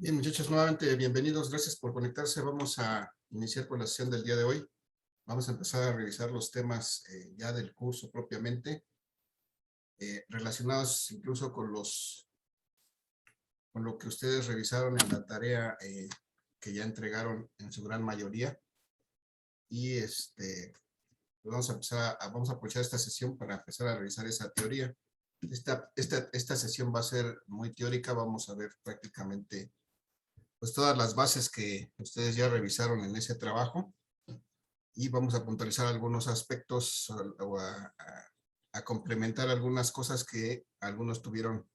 Bien, muchachos, nuevamente bienvenidos. Gracias por conectarse. Vamos a iniciar con la sesión del día de hoy. Vamos a empezar a revisar los temas ya del curso propiamente, relacionados incluso con lo que ustedes revisaron en la tarea que ya entregaron en su gran mayoría. Y pues vamos a aprovechar esta sesión para empezar a revisar esa teoría. Esta sesión va a ser muy teórica. Vamos a ver prácticamente pues todas las bases que ustedes ya revisaron en ese trabajo y vamos a puntualizar algunos aspectos o a complementar algunas cosas que algunos tuvieron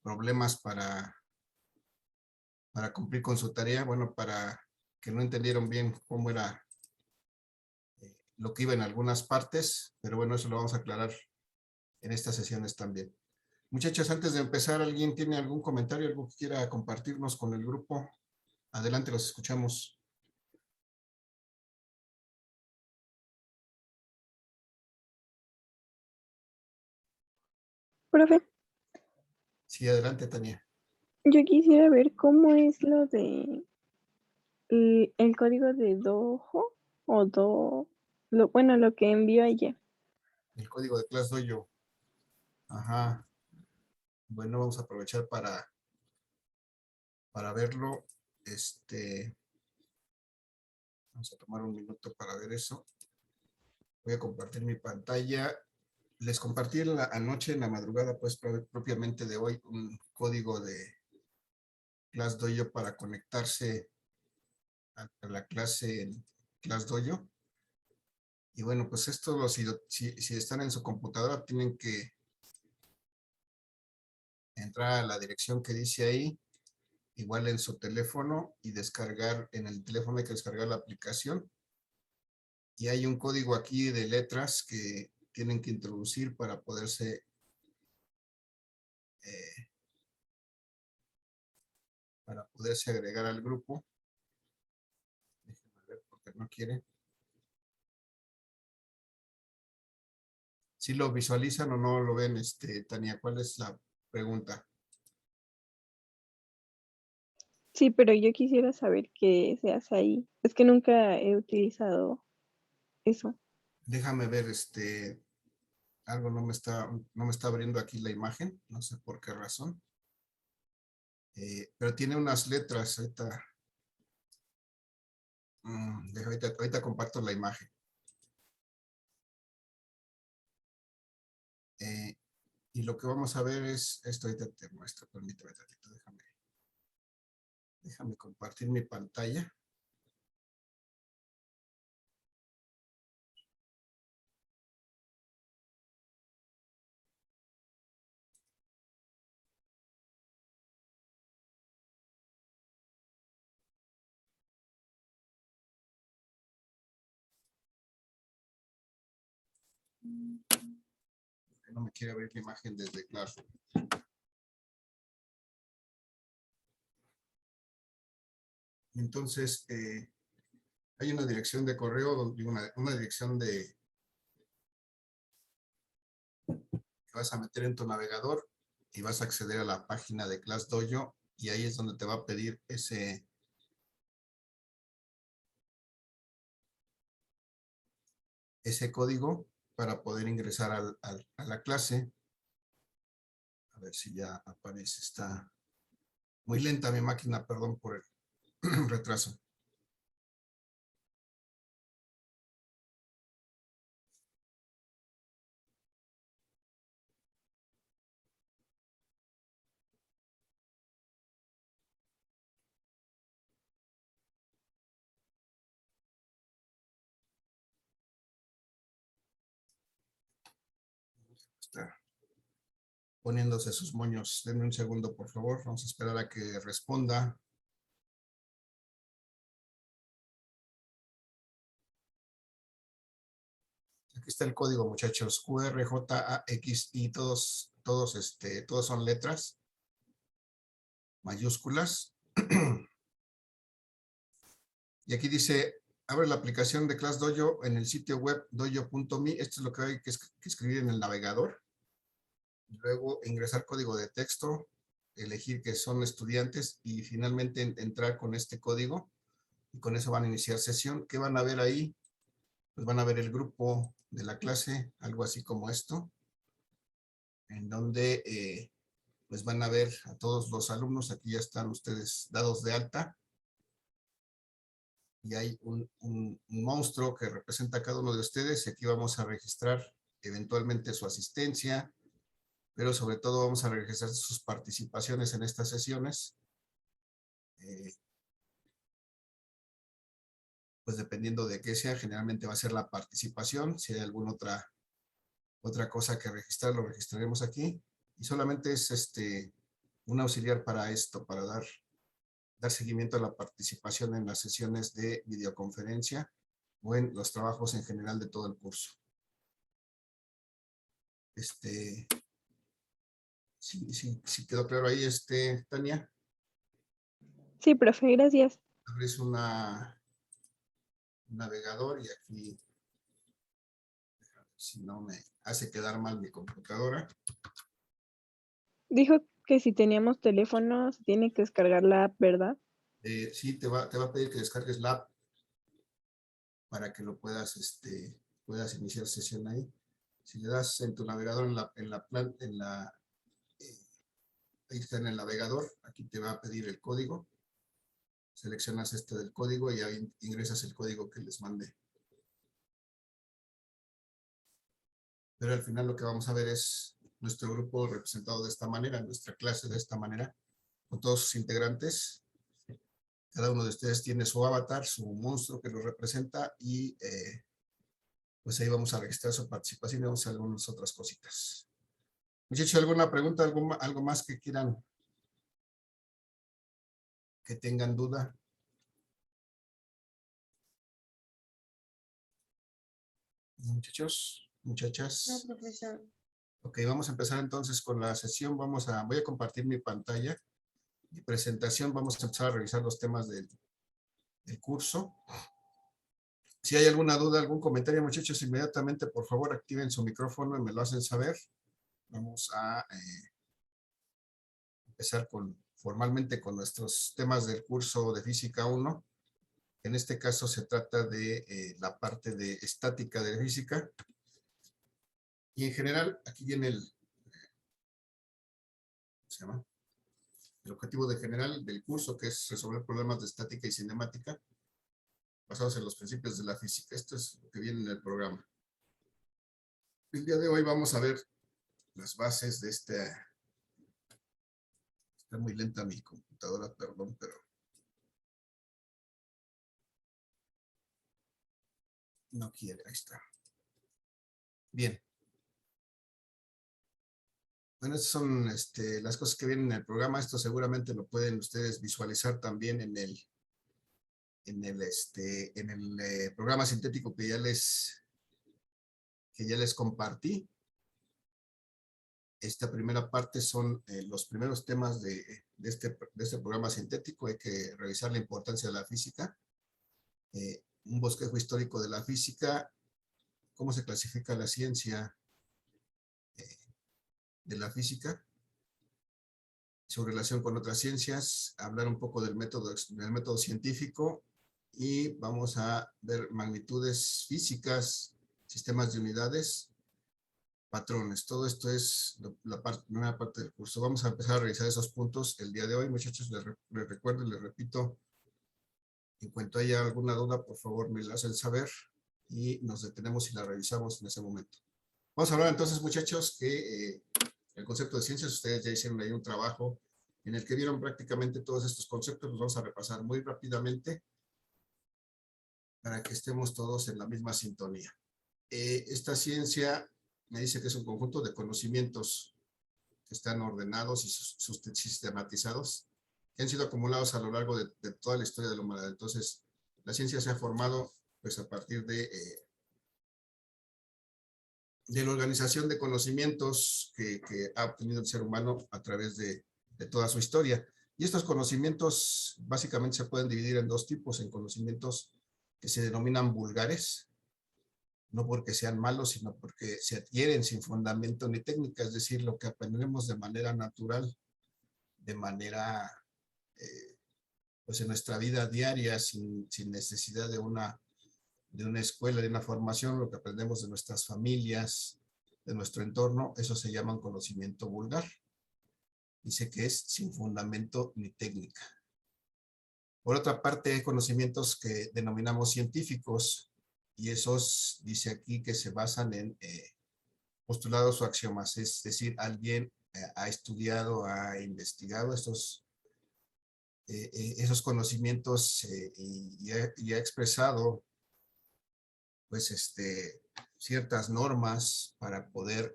problemas para cumplir con su tarea, bueno, para que no entendieron bien cómo era lo que iba en algunas partes, pero bueno, eso lo vamos a aclarar en estas sesiones también. Muchachos, antes de empezar, ¿alguien tiene algún comentario, algo que quiera compartirnos con el grupo? Adelante, los escuchamos. Profe, Sí, adelante, Tania. yo quisiera ver cómo es lo de el código de Dojo o bueno, lo que envió ayer. El código de ClassDojo. Ajá. Bueno, vamos a aprovechar para verlo. Vamos a tomar un minuto para ver eso. Voy a compartir mi pantalla. Les compartí anoche, en la madrugada, pues propiamente de hoy, un código de ClassDojo para conectarse a la clase en ClassDojo. Y bueno, pues esto, si están en su computadora, tienen que entrar a la dirección que dice ahí, igual en su teléfono, y descargar, en el teléfono hay que descargar la aplicación. Y hay un código aquí de letras que tienen que introducir para poderse agregar al grupo. Déjenme ver porque no quiere. ¿Sí lo visualizan o no lo ven, Tania? ¿Cuál es la pregunta? Sí, pero yo quisiera saber qué se hace ahí. Es que nunca he utilizado eso. Déjame ver, algo no me está abriendo aquí la imagen, no sé por qué razón. Pero tiene unas letras, ahorita comparto la imagen. Y lo que vamos a ver es esto, ahorita te muestro, permíteme tantito, déjame compartir mi pantalla. Que no me quiere abrir la imagen desde Classroom. Entonces, hay una dirección de correo, una dirección que vas a meter en tu navegador y vas a acceder a la página de ClassDojo y ahí es donde te va a pedir ese código para poder ingresar a la clase. A ver si ya aparece. Está muy lenta mi máquina, perdón por el retraso. Está poniéndose sus moños. Denme un segundo, por favor. Vamos a esperar a que responda. Aquí está el código, muchachos. QRJAXI, todos son letras mayúsculas. Y aquí dice, abre la aplicación de ClassDojo en el sitio web dojo.me. Esto es lo que hay que escribir en el navegador. Luego ingresar código de texto, elegir que son estudiantes y finalmente entrar con este código y con eso van a iniciar sesión. ¿Qué van a ver ahí? Pues van a ver el grupo de la clase, algo así como esto, en donde pues van a ver a todos los alumnos. Aquí ya están ustedes dados de alta y hay un monstruo que representa a cada uno de ustedes y aquí vamos a registrar eventualmente su asistencia, pero sobre todo vamos a registrar sus participaciones en estas sesiones. Pues dependiendo de qué sea, generalmente va a ser la participación. Si hay alguna otra cosa que registrar, lo registraremos aquí. Y solamente es un auxiliar para esto, para dar seguimiento a la participación en las sesiones de videoconferencia o en los trabajos en general de todo el curso. Sí quedó claro ahí, Tania. Sí, profe, gracias. Abres un navegador y aquí, si no me hace quedar mal mi computadora. Dijo que si teníamos teléfonos, tiene que descargar la app, ¿verdad? Sí, te va a pedir que descargues la app para que lo puedas iniciar sesión ahí. Si le das en tu navegador ahí está en el navegador, aquí te va a pedir el código. Seleccionas del código y ahí ingresas el código que les mandé. Pero al final lo que vamos a ver es nuestro grupo representado de esta manera, nuestra clase de esta manera, con todos sus integrantes. Cada uno de ustedes tiene su avatar, su monstruo que lo representa y pues ahí vamos a registrar su participación y vamos a hacer algunas otras cositas. Muchachos, ¿alguna pregunta, algo más que quieran, que tengan duda? Muchachos, muchachas. No, profesor. Ok, vamos a empezar entonces con la sesión. Voy a compartir mi pantalla, mi presentación. Vamos a empezar a revisar los temas del curso. Si hay alguna duda, algún comentario, muchachos, inmediatamente, por favor, activen su micrófono y me lo hacen saber. Vamos a empezar formalmente con nuestros temas del curso de Física 1. En este caso se trata de la parte de estática de física. Y en general, aquí viene el objetivo general del curso, que es resolver problemas de estática y cinemática basados en los principios de la física. Esto es lo que viene en el programa. El día de hoy vamos a ver las bases de Está muy lenta mi computadora, perdón, pero no quiere, ahí está. Bien. Bueno, estas son las cosas que vienen en el programa. Esto seguramente lo pueden ustedes visualizar también en el programa sintético que ya les compartí. Esta primera parte son los primeros temas de este programa sintético. Hay que revisar la importancia de la física, un bosquejo histórico de la física, cómo se clasifica la ciencia de la física, su relación con otras ciencias, hablar un poco del método científico y vamos a ver magnitudes físicas, sistemas de unidades, patrones. Todo esto es la primera parte del curso. Vamos a empezar a revisar esos puntos el día de hoy. Muchachos, les recuerdo y les repito, en cuanto haya alguna duda, por favor me la hacen saber y nos detenemos y la revisamos en ese momento. Vamos a hablar entonces, muchachos, que el concepto de ciencias, ustedes ya hicieron ahí un trabajo en el que vieron prácticamente todos estos conceptos. Los vamos a repasar muy rápidamente para que estemos todos en la misma sintonía. Esta ciencia me dice que es un conjunto de conocimientos que están ordenados y sistematizados, que han sido acumulados a lo largo de toda la historia de la humanidad. Entonces, la ciencia se ha formado pues a partir de la organización de conocimientos que ha obtenido el ser humano a través de toda su historia. Y estos conocimientos básicamente se pueden dividir en dos tipos, en conocimientos que se denominan vulgares, no porque sean malos, sino porque se adquieren sin fundamento ni técnica, es decir, lo que aprendemos de manera natural, de manera, pues en nuestra vida diaria, sin necesidad de una escuela, de una formación, lo que aprendemos de nuestras familias, de nuestro entorno, eso se llama un conocimiento vulgar. Dice que es sin fundamento ni técnica. Por otra parte, hay conocimientos que denominamos científicos, y esos, dice aquí, que se basan en postulados o axiomas, es decir, alguien ha estudiado, ha investigado esos conocimientos y ha expresado, pues, ciertas normas para poder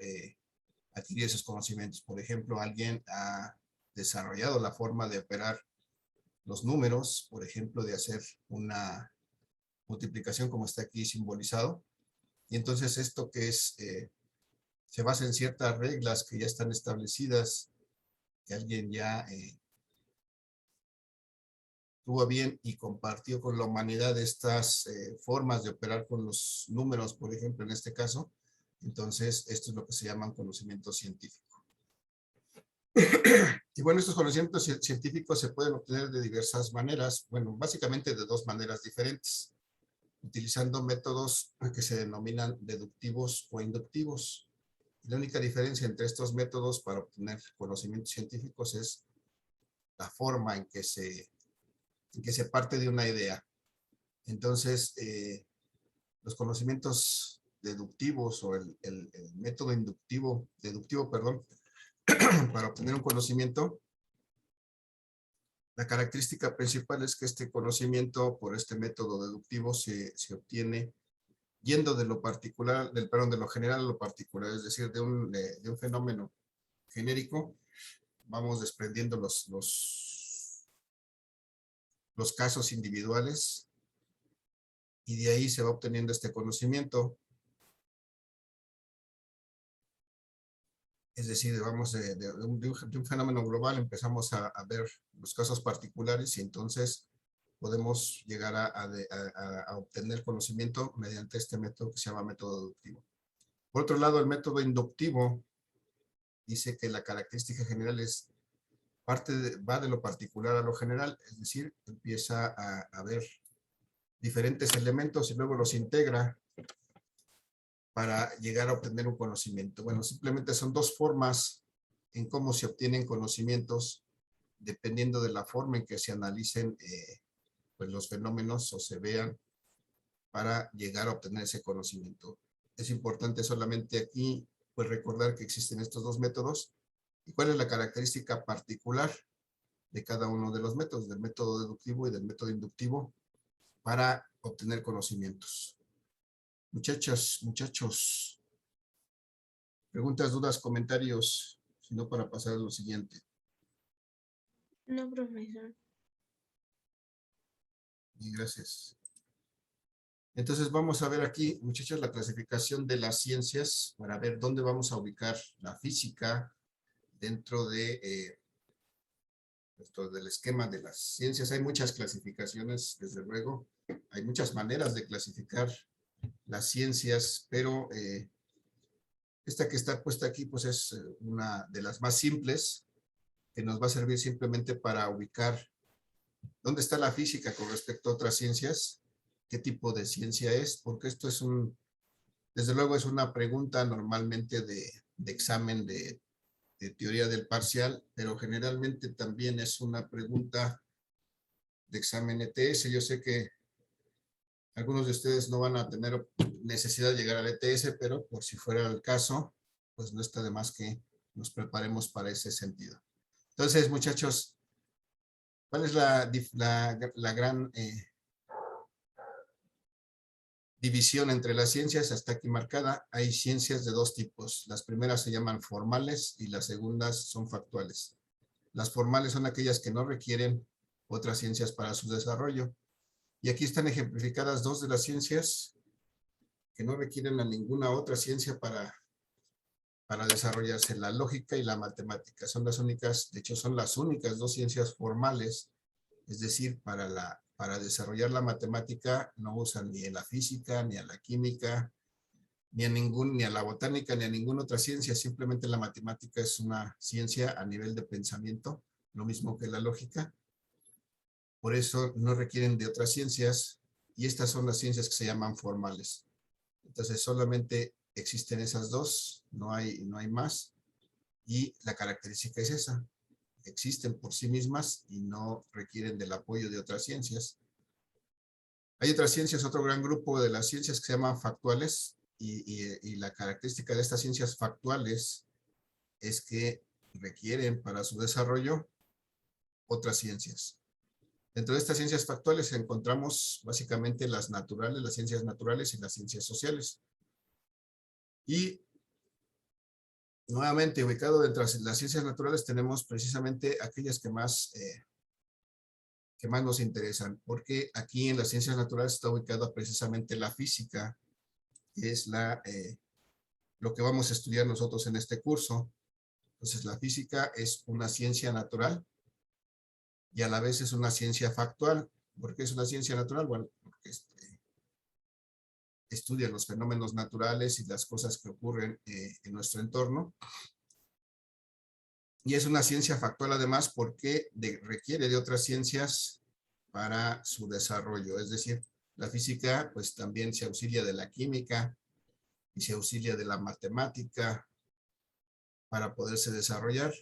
adquirir esos conocimientos. Por ejemplo, alguien ha desarrollado la forma de operar los números, por ejemplo, de hacer una multiplicación como está aquí simbolizado. Y entonces esto que es, se basa en ciertas reglas que ya están establecidas, que alguien ya tuvo a bien y compartió con la humanidad estas formas de operar con los números, por ejemplo, en este caso. Entonces, esto es lo que se llama un conocimiento científico. Y bueno, estos conocimientos científicos se pueden obtener de diversas maneras, bueno, básicamente de dos maneras diferentes, utilizando métodos que se denominan deductivos o inductivos. La única diferencia entre estos métodos para obtener conocimientos científicos es la forma en que se parte de una idea. Entonces, los conocimientos deductivos o el método deductivo, perdón, para obtener un conocimiento, la característica principal es que este conocimiento por este método deductivo se obtiene yendo de lo particular, de lo general a lo particular, es decir, de un fenómeno genérico, vamos desprendiendo los casos individuales y de ahí se va obteniendo este conocimiento. Es decir, vamos de un fenómeno global, empezamos a ver los casos particulares y entonces podemos llegar a obtener conocimiento mediante este método que se llama método deductivo. Por otro lado, el método inductivo dice que la característica general es va de lo particular a lo general, es decir, empieza a ver diferentes elementos y luego los integra para llegar a obtener un conocimiento. Bueno, simplemente son dos formas en cómo se obtienen conocimientos dependiendo de la forma en que se analicen pues los fenómenos o se vean para llegar a obtener ese conocimiento. Es importante solamente aquí pues recordar que existen estos dos métodos y cuál es la característica particular de cada uno de los métodos, del método deductivo y del método inductivo, para obtener conocimientos. Muchachas, muchachos, preguntas, dudas, comentarios, sino para pasar a lo siguiente. No, profesor. Y gracias. Entonces vamos a ver aquí, muchachos, la clasificación de las ciencias para ver dónde vamos a ubicar la física dentro de del esquema de las ciencias. Hay muchas clasificaciones, desde luego. Hay muchas maneras de clasificar las ciencias, pero esta que está puesta aquí pues es una de las más simples, que nos va a servir simplemente para ubicar dónde está la física con respecto a otras ciencias, qué tipo de ciencia es, porque esto es desde luego es una pregunta normalmente de examen de teoría del parcial, pero generalmente también es una pregunta de examen ETS. Yo sé que algunos de ustedes no van a tener necesidad de llegar al ETS, pero por si fuera el caso, pues no está de más que nos preparemos para ese sentido. Entonces, muchachos, ¿cuál es la gran división entre las ciencias? Hasta aquí marcada. Hay ciencias de dos tipos. Las primeras se llaman formales y las segundas son factuales. Las formales son aquellas que no requieren otras ciencias para su desarrollo. Y aquí están ejemplificadas dos de las ciencias que no requieren a ninguna otra ciencia para desarrollarse: la lógica y la matemática. Son las únicas, de hecho son las únicas dos ciencias formales, es decir, para desarrollar la matemática no usan ni a la física, ni a la química, ni a la botánica, ni a ninguna otra ciencia. Simplemente la matemática es una ciencia a nivel de pensamiento, lo mismo que la lógica. Por eso no requieren de otras ciencias, y estas son las ciencias que se llaman formales. Entonces solamente existen esas dos, no hay más, y la característica es esa: existen por sí mismas y no requieren del apoyo de otras ciencias. Hay otras ciencias, otro gran grupo de las ciencias que se llaman factuales, y la característica de estas ciencias factuales es que requieren para su desarrollo otras ciencias. Dentro de estas ciencias factuales encontramos básicamente las naturales, las ciencias naturales y las ciencias sociales. Y nuevamente, ubicado dentro de las ciencias naturales, tenemos precisamente aquellas que más nos interesan, porque aquí en las ciencias naturales está ubicada precisamente la física, que es lo que vamos a estudiar nosotros en este curso. Entonces, la física es una ciencia natural y a la vez es una ciencia factual. ¿Por qué es una ciencia natural? Bueno, porque estudia los fenómenos naturales y las cosas que ocurren en nuestro entorno. Y es una ciencia factual además porque requiere de otras ciencias para su desarrollo. Es decir, la física pues también se auxilia de la química y se auxilia de la matemática para poderse desarrollar.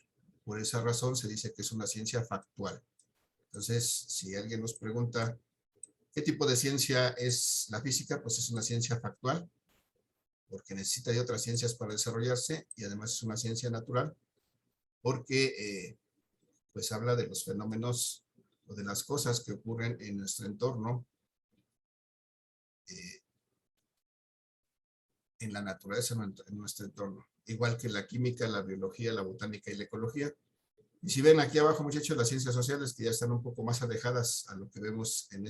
Por esa razón se dice que es una ciencia factual. Entonces, si alguien nos pregunta ¿qué tipo de ciencia es la física? Pues es una ciencia factual, porque necesita de otras ciencias para desarrollarse, y además es una ciencia natural, porque pues habla de los fenómenos o de las cosas que ocurren en nuestro entorno, en la naturaleza, en nuestro entorno. Igual que la química, la biología, la botánica y la ecología. Y si ven aquí abajo, muchachos, las ciencias sociales, que ya están un poco más alejadas a lo que vemos en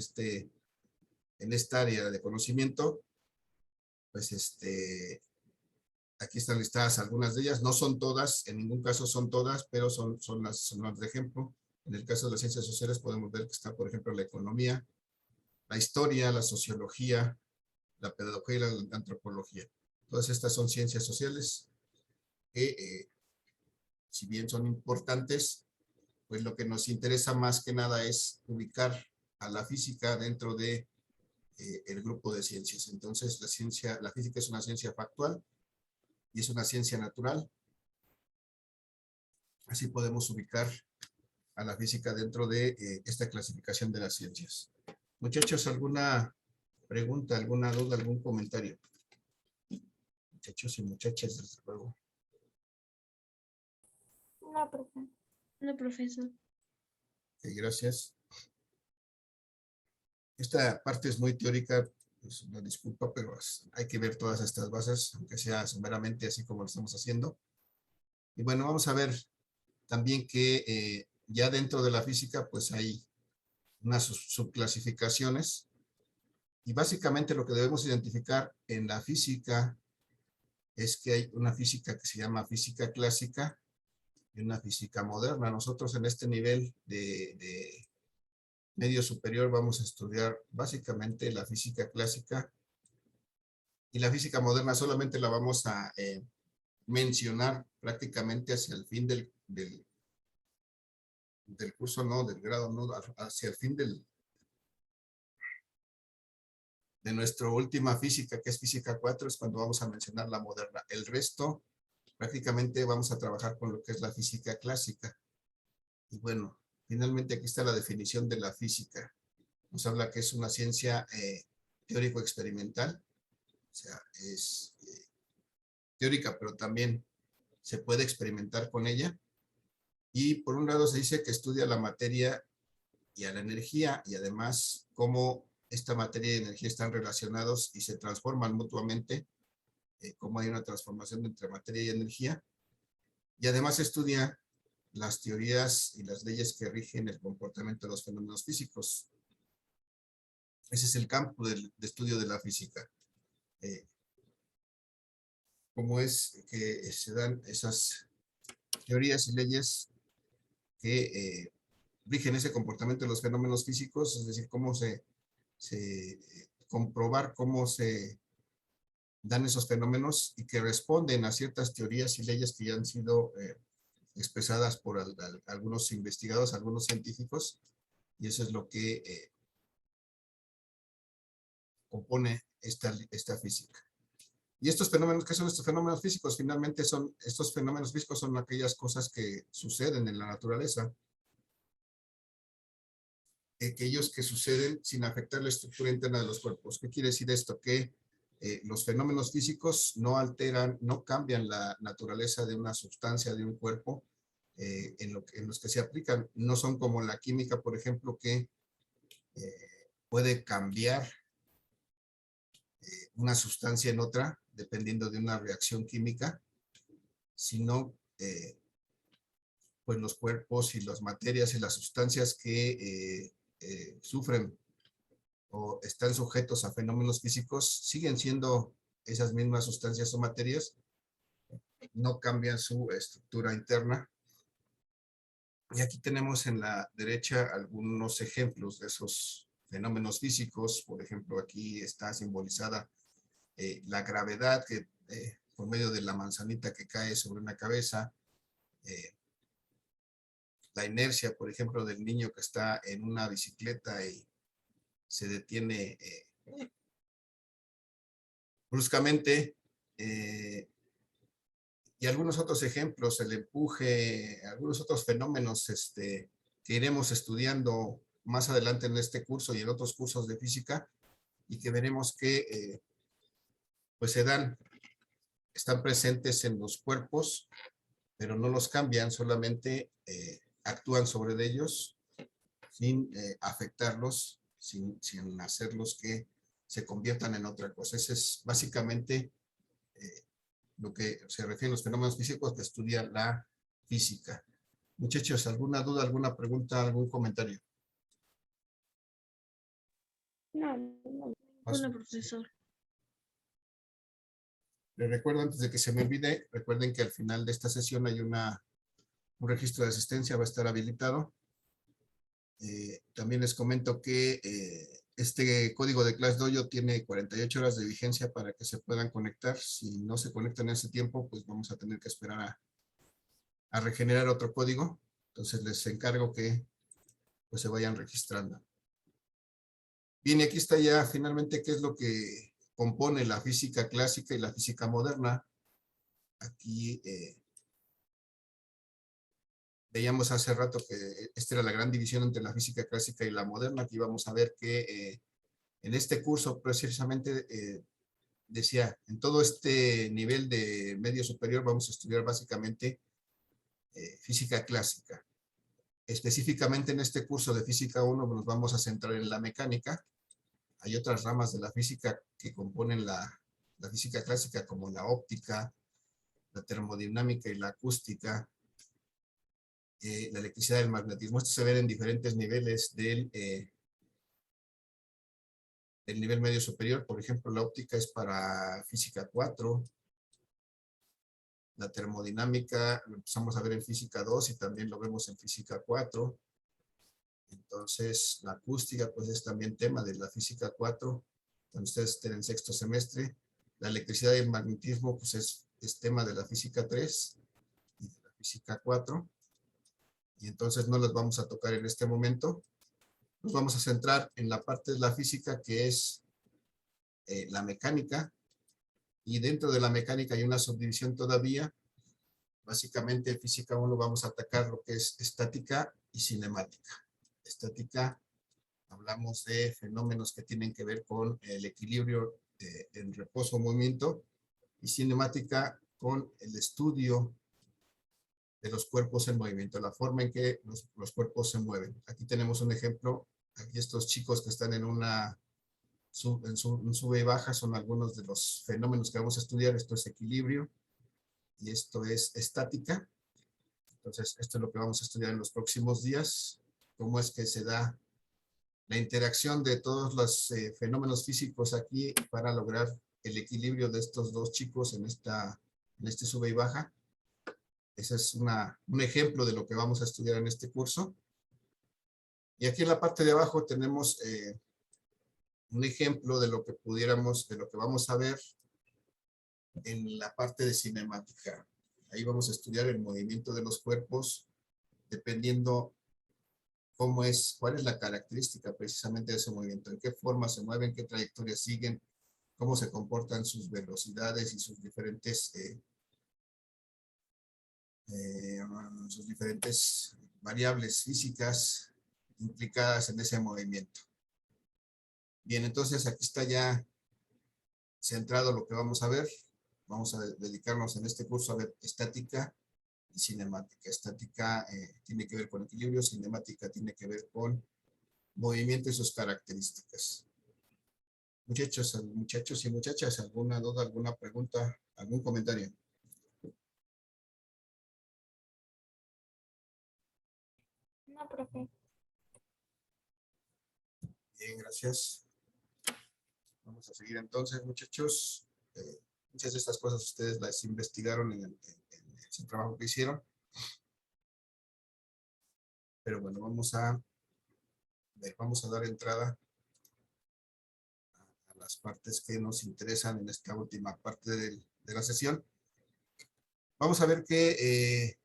esta área de conocimiento, pues aquí están listadas algunas de ellas. No son todas, en ningún caso son todas, pero son las de ejemplo. En el caso de las ciencias sociales podemos ver que está, por ejemplo, la economía, la historia, la sociología, la pedagogía y la antropología. Todas estas son ciencias sociales que, si bien son importantes, pues lo que nos interesa más que nada es ubicar a la física dentro de el grupo de ciencias. Entonces, la física es una ciencia factual y es una ciencia natural. Así podemos ubicar a la física dentro de esta clasificación de las ciencias. Muchachos, ¿alguna pregunta, alguna duda, algún comentario? Muchachos y muchachas, desde luego. No, profe. No, profesor. Gracias. Esta parte es muy teórica, pues una disculpa, pero hay que ver todas estas bases, aunque sea someramente así como lo estamos haciendo. Y bueno, vamos a ver también que ya dentro de la física, pues hay unas subclasificaciones. Y básicamente lo que debemos identificar en la física es que hay una física que se llama física clásica y una física moderna. Nosotros en este nivel de medio superior vamos a estudiar básicamente la física clásica, y la física moderna solamente la vamos a mencionar prácticamente hacia el fin del curso, no, del grado, no, hacia el fin de nuestra última física, que es física 4, es cuando vamos a mencionar la moderna. El resto, prácticamente vamos a trabajar con lo que es la física clásica. Y bueno, finalmente aquí está la definición de la física. Nos habla que es una ciencia teórico-experimental, o sea, es teórica, pero también se puede experimentar con ella. Y por un lado se dice que estudia la materia y a la energía, y además cómo esta materia y energía están relacionados y se transforman mutuamente, cómo hay una transformación entre materia y energía. Y además estudia las teorías y las leyes que rigen el comportamiento de los fenómenos físicos. Ese es el campo de estudio de la física. Cómo es que se dan esas teorías y leyes que rigen ese comportamiento de los fenómenos físicos, es decir, cómo comprobar cómo se dan esos fenómenos y que responden a ciertas teorías y leyes que ya han sido expresadas por algunos investigadores, algunos científicos, y eso es lo que compone esta física. Y estos fenómenos, ¿qué son estos fenómenos físicos? Finalmente estos fenómenos físicos son aquellas cosas que suceden en la naturaleza, aquellos que suceden sin afectar la estructura interna de los cuerpos. ¿Qué quiere decir esto? Que los fenómenos físicos no alteran, no cambian la naturaleza de una sustancia, de un cuerpo, en los que se aplican. No son como la química, por ejemplo, que puede cambiar una sustancia en otra, dependiendo de una reacción química, sino pues los cuerpos y las materias y las sustancias que sufren o están sujetos a fenómenos físicos siguen siendo esas mismas sustancias o materias, no cambian su estructura interna. Y aquí tenemos en la derecha algunos ejemplos de esos fenómenos físicos. Por ejemplo, aquí está simbolizada la gravedad que por medio de la manzanita que cae sobre una cabeza, la inercia, por ejemplo, del niño que está en una bicicleta y se detiene bruscamente, y algunos otros ejemplos, el empuje, algunos otros fenómenos que iremos estudiando más adelante en este curso y en otros cursos de física, y que veremos que pues están presentes en los cuerpos, pero no los cambian, solamente actúan sobre ellos sin afectarlos, sin hacerlos que se conviertan en otra cosa. Ese es básicamente lo que se refiere a los fenómenos físicos que estudia la física. Muchachos, ¿alguna duda, alguna pregunta, algún comentario? No, no, profesor. Les recuerdo, antes de que se me olvide, recuerden que al final de esta sesión hay un registro de asistencia, va a estar habilitado. También les comento que este código de Class Dojo tiene 48 horas de vigencia para que se puedan conectar. Si no se conectan en ese tiempo, pues vamos a tener que esperar a regenerar otro código. Entonces les encargo que pues se vayan registrando. Bien, y aquí está ya finalmente qué es lo que compone la física clásica y la física moderna. Aquí veíamos hace rato que esta era la gran división entre la física clásica y la moderna. Aquí vamos a ver que en este curso precisamente decía, en todo este nivel de medio superior vamos a estudiar básicamente física clásica. Específicamente en este curso de física 1 nos vamos a centrar en la mecánica. Hay otras ramas de la física que componen la física clásica, como la óptica, la termodinámica y la acústica, la electricidad y el magnetismo. Esto se ve en diferentes niveles del nivel medio superior. Por ejemplo, la óptica es para física 4. La termodinámica lo empezamos a ver en física 2 y también lo vemos en física 4. Entonces, la acústica pues es también tema de la física 4. Cuando ustedes estén en sexto semestre. La electricidad y el magnetismo pues es tema de la física 3 y de la física 4. Y entonces no las vamos a tocar en este momento. Nos vamos a centrar en la parte de la física que es la mecánica. Y dentro de la mecánica hay una subdivisión todavía. Básicamente en física 1 vamos a atacar lo que es estática y cinemática. Estática, hablamos de fenómenos que tienen que ver con el equilibrio en reposo o movimiento, y cinemática con el estudio de los cuerpos en movimiento, la forma en que los cuerpos se mueven. Aquí tenemos un ejemplo. Aquí estos chicos que están en un sube y baja son algunos de los fenómenos que vamos a estudiar. Esto es equilibrio y esto es estática. Entonces, esto es lo que vamos a estudiar en los próximos días. Cómo es que se da la interacción de todos los fenómenos físicos aquí para lograr el equilibrio de estos dos chicos en este sube y baja. Ese es un ejemplo de lo que vamos a estudiar en este curso. Y aquí en la parte de abajo tenemos un ejemplo de lo que vamos a ver en la parte de cinemática. Ahí vamos a estudiar el movimiento de los cuerpos dependiendo cómo es, cuál es la característica precisamente de ese movimiento, en qué forma se mueven, qué trayectoria siguen, cómo se comportan sus velocidades y sus diferentes variables físicas implicadas en ese movimiento. Bien, entonces aquí está ya centrado lo que vamos a ver. Vamos a dedicarnos en este curso a ver estática y cinemática. Estática tiene que ver con equilibrio, cinemática tiene que ver con movimiento y sus características. Muchachos y muchachas, ¿alguna duda, alguna pregunta, algún comentario? No, profe. Bien, gracias. Vamos a seguir entonces, muchachos. Muchas de estas cosas ustedes las investigaron en ese trabajo que hicieron. Pero bueno, vamos a dar entrada a las partes que nos interesan en esta última parte de la sesión. Vamos a ver que,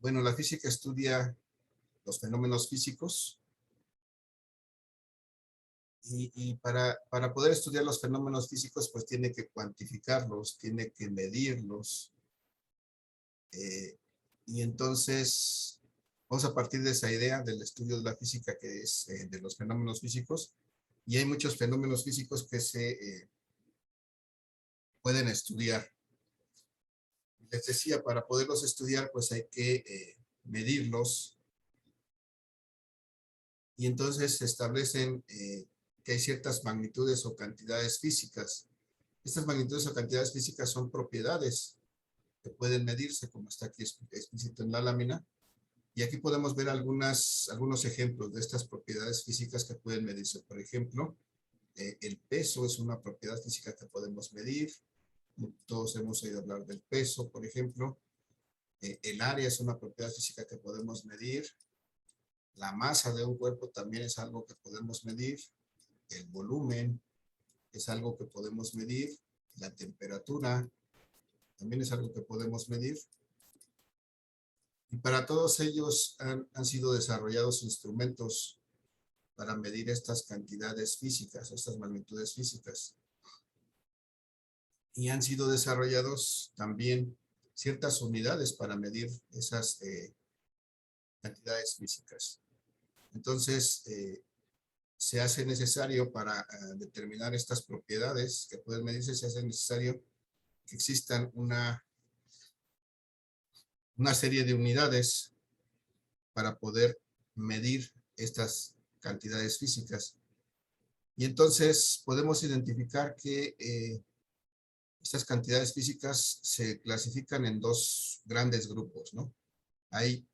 bueno, la física estudia los fenómenos físicos. Y para poder estudiar los fenómenos físicos, pues tiene que cuantificarlos, tiene que medirlos. Y entonces, vamos a partir de esa idea del estudio de la física, que es de los fenómenos físicos. Y hay muchos fenómenos físicos que se pueden estudiar. Les decía, para poderlos estudiar, pues hay que medirlos. Y entonces se establecen que hay ciertas magnitudes o cantidades físicas. Estas magnitudes o cantidades físicas son propiedades que pueden medirse, como está aquí explícito en la lámina. Y aquí podemos ver algunos ejemplos de estas propiedades físicas que pueden medirse. Por ejemplo, el peso es una propiedad física que podemos medir. Todos hemos oído hablar del peso, por ejemplo. El área es una propiedad física que podemos medir. La masa de un cuerpo también es algo que podemos medir. El volumen es algo que podemos medir. La temperatura también es algo que podemos medir. Y para todos ellos han sido desarrollados instrumentos para medir estas cantidades físicas, estas magnitudes físicas. Y han sido desarrollados también ciertas unidades para medir esas cantidades físicas. Entonces, se hace necesario para determinar estas propiedades que pueden medirse, se hace necesario que existan una serie de unidades para poder medir estas cantidades físicas. Y entonces podemos identificar que estas cantidades físicas se clasifican en dos grandes grupos, ¿no? Hay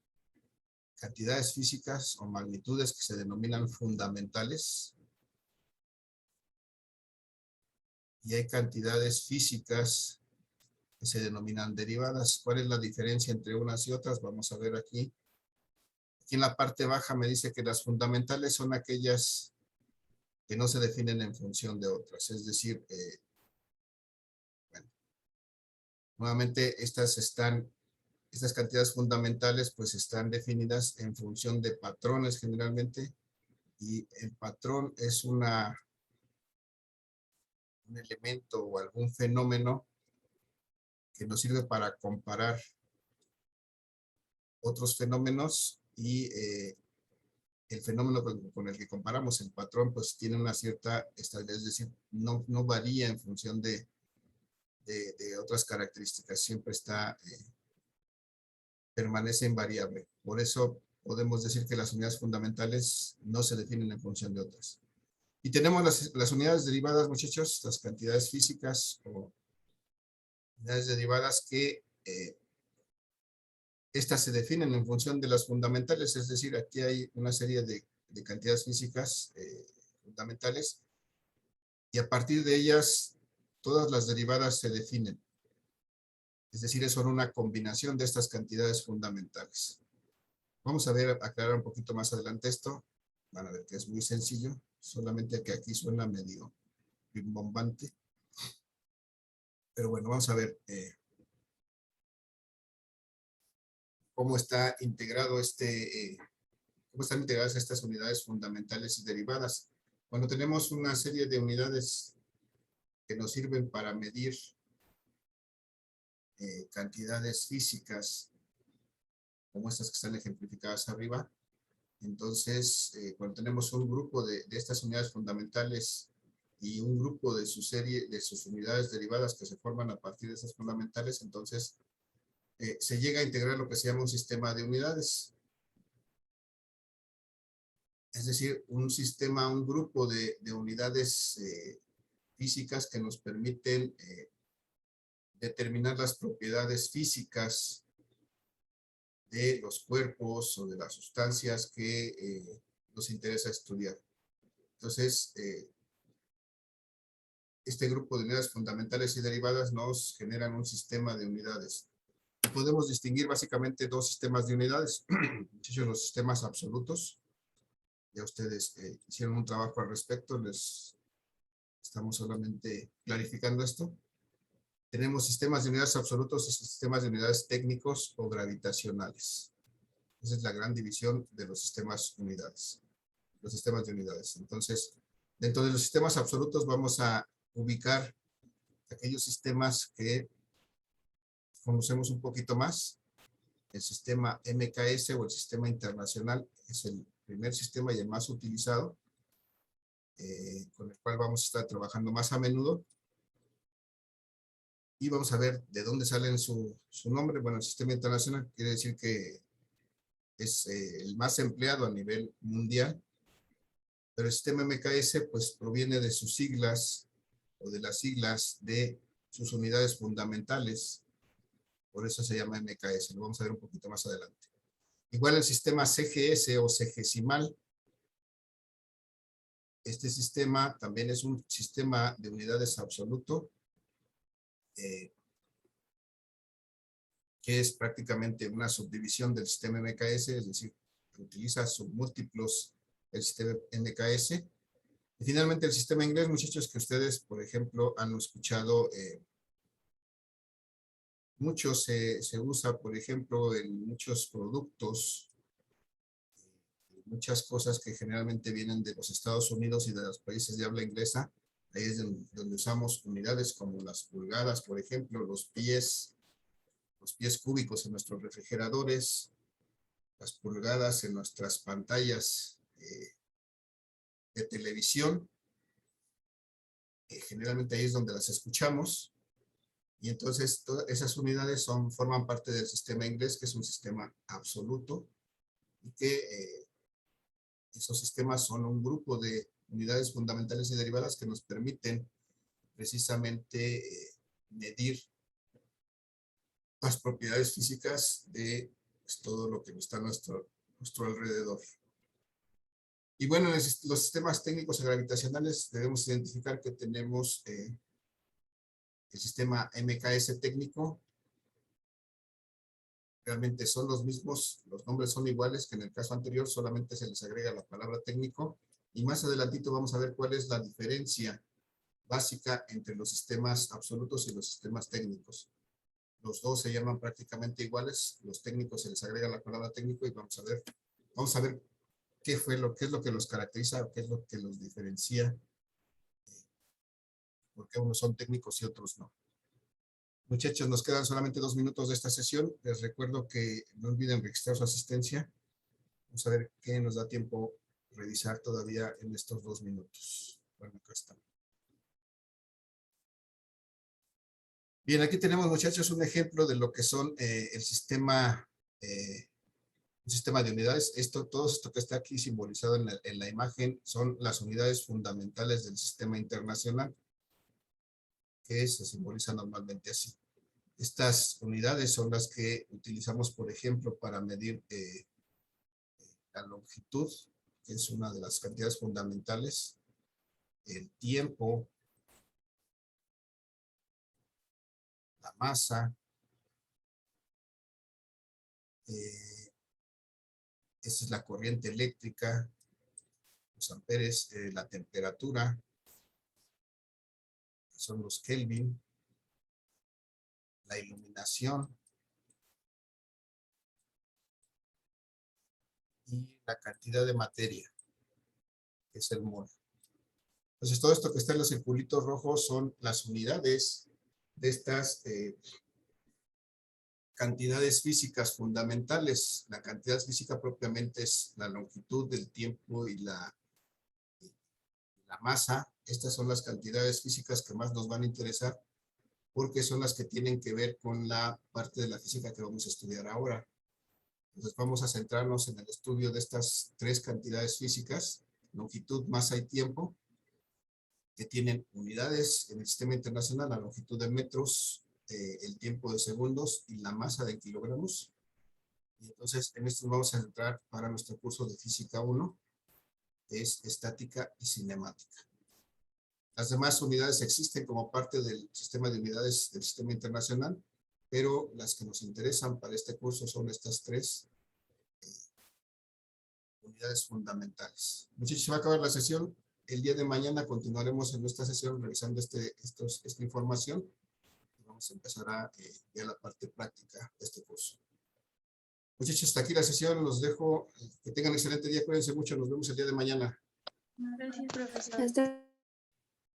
cantidades físicas o magnitudes que se denominan fundamentales y hay cantidades físicas que se denominan derivadas. ¿Cuál es la diferencia entre unas y otras? Vamos a ver aquí. Aquí en la parte baja me dice que las fundamentales son aquellas que no se definen en función de otras. Es decir, bueno, nuevamente estas cantidades fundamentales pues están definidas en función de patrones generalmente, y el patrón es un elemento o algún fenómeno que nos sirve para comparar otros fenómenos y el fenómeno con el que comparamos, el patrón, pues tiene una cierta estabilidad, es decir, no varía en función de otras características, siempre permanece invariable. Por eso podemos decir que las unidades fundamentales no se definen en función de otras. Y tenemos las unidades derivadas, muchachos, las cantidades físicas o unidades derivadas que estas se definen en función de las fundamentales, es decir, aquí hay una serie de cantidades físicas fundamentales y a partir de ellas todas las derivadas se definen. Es decir, son una combinación de estas cantidades fundamentales. Vamos a ver, aclarar un poquito más adelante esto. Van a ver que es muy sencillo, solamente que aquí suena medio rimbombante. Pero bueno, vamos a ver cómo está integrado cómo están integradas estas unidades fundamentales y derivadas. Cuando tenemos una serie de unidades que nos sirven para medir cantidades físicas, como estas que están ejemplificadas arriba, entonces cuando tenemos un grupo de estas unidades fundamentales y un grupo de su serie, de sus unidades derivadas que se forman a partir de esas fundamentales, entonces se llega a integrar lo que se llama un sistema de unidades. Es decir, un sistema, un grupo de unidades físicas que nos permiten determinar las propiedades físicas de los cuerpos o de las sustancias que nos interesa estudiar. Entonces, este grupo de unidades fundamentales y derivadas nos generan un sistema de unidades. Podemos distinguir básicamente dos sistemas de unidades. Los sistemas absolutos. Ya ustedes hicieron un trabajo al respecto, les estamos solamente clarificando esto. Tenemos sistemas de unidades absolutos y sistemas de unidades técnicos o gravitacionales. Esa es la gran división de los sistemas unidades. Los sistemas de unidades. Entonces, dentro de los sistemas absolutos vamos a ubicar aquellos sistemas que conocemos un poquito más. El sistema MKS o el sistema internacional es el primer sistema y el más utilizado, con el cual vamos a estar trabajando más a menudo. Y vamos a ver de dónde sale su nombre. Bueno, el sistema internacional quiere decir que es el más empleado a nivel mundial, pero el sistema MKS pues proviene de sus siglas o de las siglas de sus unidades fundamentales. Por eso se llama MKS, lo vamos a ver un poquito más adelante. Igual el sistema CGS o CGesimal. Este sistema también es un sistema de unidades absoluto, que es prácticamente una subdivisión del sistema MKS, es decir, utiliza submúltiplos el sistema MKS. Y finalmente el sistema inglés, muchachos, que ustedes, por ejemplo, han escuchado, mucho se usa, por ejemplo, en muchos productos, muchas cosas que generalmente vienen de los Estados Unidos y de los países de habla inglesa. Ahí es donde usamos unidades como las pulgadas, por ejemplo, los pies cúbicos en nuestros refrigeradores, las pulgadas en nuestras pantallas de televisión. Generalmente ahí es donde las escuchamos. Y entonces todas esas unidades forman parte del sistema inglés, que es un sistema absoluto, y que esos sistemas son un grupo de unidades fundamentales y derivadas que nos permiten precisamente medir las propiedades físicas de pues, todo lo que está a nuestro alrededor. Y bueno, en los sistemas técnicos y gravitacionales debemos identificar que tenemos el sistema MKS técnico. Realmente son los mismos, los nombres son iguales que en el caso anterior, solamente se les agrega la palabra técnico. Y más adelantito vamos a ver cuál es la diferencia básica entre los sistemas absolutos y los sistemas técnicos. Los dos se llaman prácticamente iguales, los técnicos se les agrega la palabra técnico y vamos a ver qué es lo que los caracteriza, qué es lo que los diferencia, porque unos son técnicos y otros no. Muchachos, nos quedan solamente 2 minutos de esta sesión. Les recuerdo que no olviden registrar su asistencia. Vamos a ver qué nos da tiempo revisar todavía en estos 2 minutos. Bueno, acá está. Bien, aquí tenemos, muchachos, un ejemplo de lo que son un sistema de unidades. Todo esto que está aquí simbolizado en la imagen son las unidades fundamentales del sistema internacional, que se simboliza normalmente así. Estas unidades son las que utilizamos, por ejemplo, para medir la longitud, que es una de las cantidades fundamentales, el tiempo, la masa, esta es la corriente eléctrica, los amperes, la temperatura, que son los Kelvin, la iluminación, y la cantidad de materia, que es el mol. Entonces, todo esto que está en los circulitos rojos son las unidades de estas cantidades físicas fundamentales. La cantidad física propiamente es la longitud del tiempo y la masa. Estas son las cantidades físicas que más nos van a interesar porque son las que tienen que ver con la parte de la física que vamos a estudiar ahora. Entonces vamos a centrarnos en el estudio de estas tres cantidades físicas, longitud, masa y tiempo, que tienen unidades en el sistema internacional, la longitud de metros, el tiempo de segundos y la masa de kilogramos. Y entonces en esto vamos a entrar para nuestro curso de Física 1, que es estática y cinemática. Las demás unidades existen como parte del sistema de unidades del sistema internacional, pero las que nos interesan para este curso son estas tres unidades fundamentales. Muchachos, se va a acabar la sesión. El día de mañana continuaremos en nuestra sesión revisando esta información. Vamos a empezar a ya la parte práctica de este curso. Muchachos, hasta aquí la sesión. Los dejo. Que tengan un excelente día. Cuídense mucho. Nos vemos el día de mañana. Gracias, profesor.